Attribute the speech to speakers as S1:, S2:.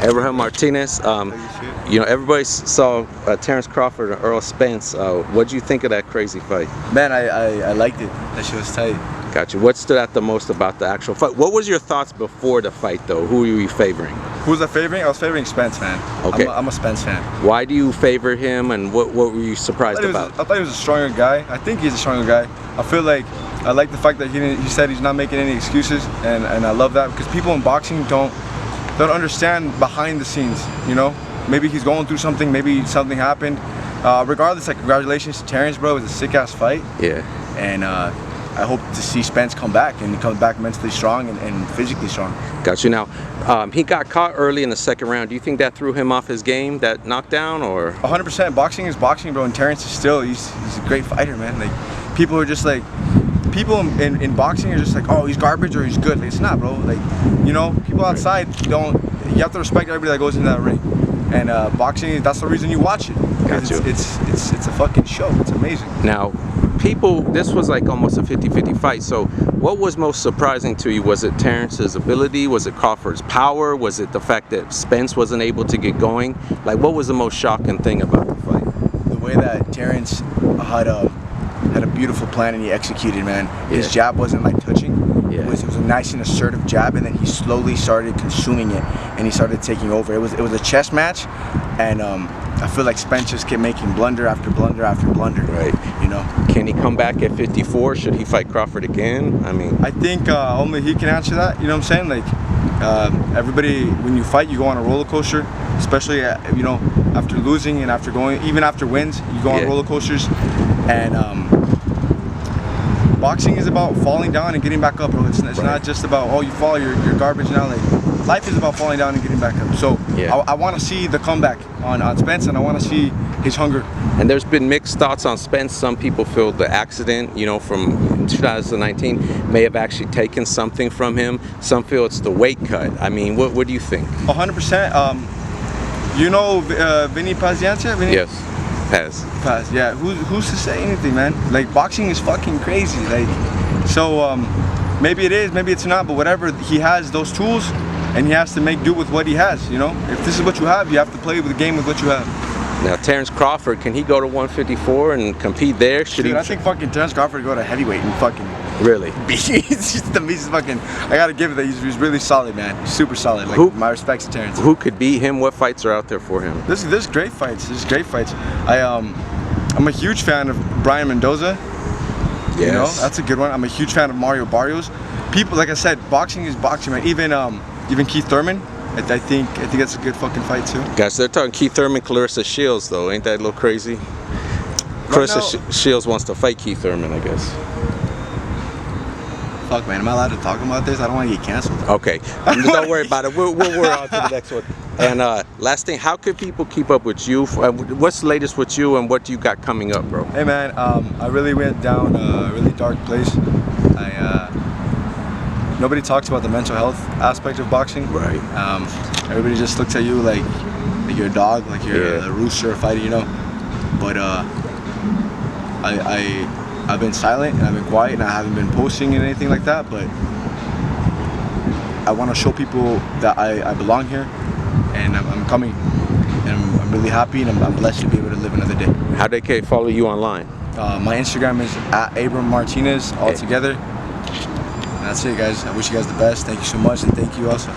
S1: Abram Martinez. You know, everybody saw Terence Crawford and Errol Spence. What do you think of that crazy fight?
S2: Man, I liked it. That shit was tight.
S1: Gotcha. What stood out the most about the actual fight? What was your thoughts before the fight, though? Who were you favoring?
S2: Who was I favoring? I was favoring Spence, man.
S1: Okay.
S2: I'm a Spence fan.
S1: Why do you favor him, and what were you surprised about?
S2: I thought he was a stronger guy. I think he's a stronger guy. I feel like I like the fact that he said he's not making any excuses, and I love that because people in boxing don't understand behind the scenes. You know, maybe he's going through something. Maybe something happened. Regardless, like, congratulations to Terence, bro. It was a sick ass fight.
S1: Yeah.
S2: And I hope to see Spence come back, and he comes back mentally strong and physically strong.
S1: Got you. Now, he got caught early in the second round. Do you think that threw him off his game, that knockdown, or?
S2: 100%. Boxing is boxing, bro. And Terence is still, he's a great fighter, man. Like, people are just like, people in boxing are just like, oh, he's garbage or he's good. Like, it's not, bro. Like, you know, people outside don't. You have to respect everybody that goes into that ring. And boxing, that's the reason you watch it.
S1: Got you.
S2: It's a fucking show. It's amazing.
S1: Now, this was like almost a 50-50 fight. So what was most surprising to you? Was it Terence's ability? Was it Crawford's power? Was it the fact that Spence wasn't able to get going? Like, what was the most shocking thing about the fight?
S2: The way that Terence had a beautiful plan and he executed, man. His jab wasn't like touching.
S1: Yeah.
S2: It was a nice and assertive jab, and then he slowly started consuming it, and he started taking over. It was a chess match, and I feel like Spence just kept making blunder after blunder after blunder.
S1: Right.
S2: You know.
S1: Can he come back at 54? Should he fight Crawford again? I mean,
S2: I think only he can answer that. You know what I'm saying? Like, everybody, when you fight, you go on a roller coaster. Especially, you know, after losing and after going, even after wins, you go on roller coasters. And boxing is about falling down and getting back up, bro. It's not just about, oh, you fall, you're garbage now. Like, life is about falling down and getting back up. So I want to see the comeback on Spence, and I want to see his hunger.
S1: And there's been mixed thoughts on Spence. Some people feel the accident, you know, from 2019 may have actually taken something from him. Some feel it's the weight cut. I mean, what do you think?
S2: 100%. You know Vinny Pazienza?
S1: Yes. Paz.
S2: Yeah. Who's to say anything, man? Like, boxing is fucking crazy. Like, so maybe it is, maybe it's not, but whatever, he has those tools, and he has to make do with what he has. You know, if this is what you have, you have to play with the game with what you have.
S1: Now, Terence Crawford, can he go to 154 and compete there?
S2: Dude, I think fucking Terence Crawford go to heavyweight and fucking.
S1: Really?
S2: He's fucking. I gotta give it that he's really solid, man. He's super solid. Like, my respects to Terence.
S1: Who could beat him? What fights are out there for him?
S2: There's great fights. There's great fights. I'm a huge fan of Brian Mendoza.
S1: Yes.
S2: You know, that's a good one. I'm a huge fan of Mario Barrios. People, like I said, boxing is boxing, man. Even Keith Thurman. I think that's a good fucking fight too.
S1: Guys, they're talking Keith Thurman, Clarissa Shields, though. Ain't that a little crazy? Clarissa Shields wants to fight Keith Thurman, I guess.
S2: Fuck, man, am I allowed to talk about this? I don't want to get canceled.
S1: Okay, don't worry about it. We'll worry on to the next one. And last thing, how can people keep up with you? What's the latest with you, and what do you got coming up, bro?
S2: Hey, man, I really went down a really dark place. Nobody talks about the mental health aspect of boxing.
S1: Right.
S2: Everybody just looks at you like you're a dog, like you're a rooster, a fighter, you know. But I've been silent and I've been quiet and I haven't been posting and anything like that. But I want to show people that I belong here, and I'm coming. And I'm really happy, and I'm blessed to be able to live another day.
S1: How they can follow you online?
S2: My Instagram is @Abram Martinez, all together. That's it, guys. I wish you guys the best. Thank you so much, and thank you also.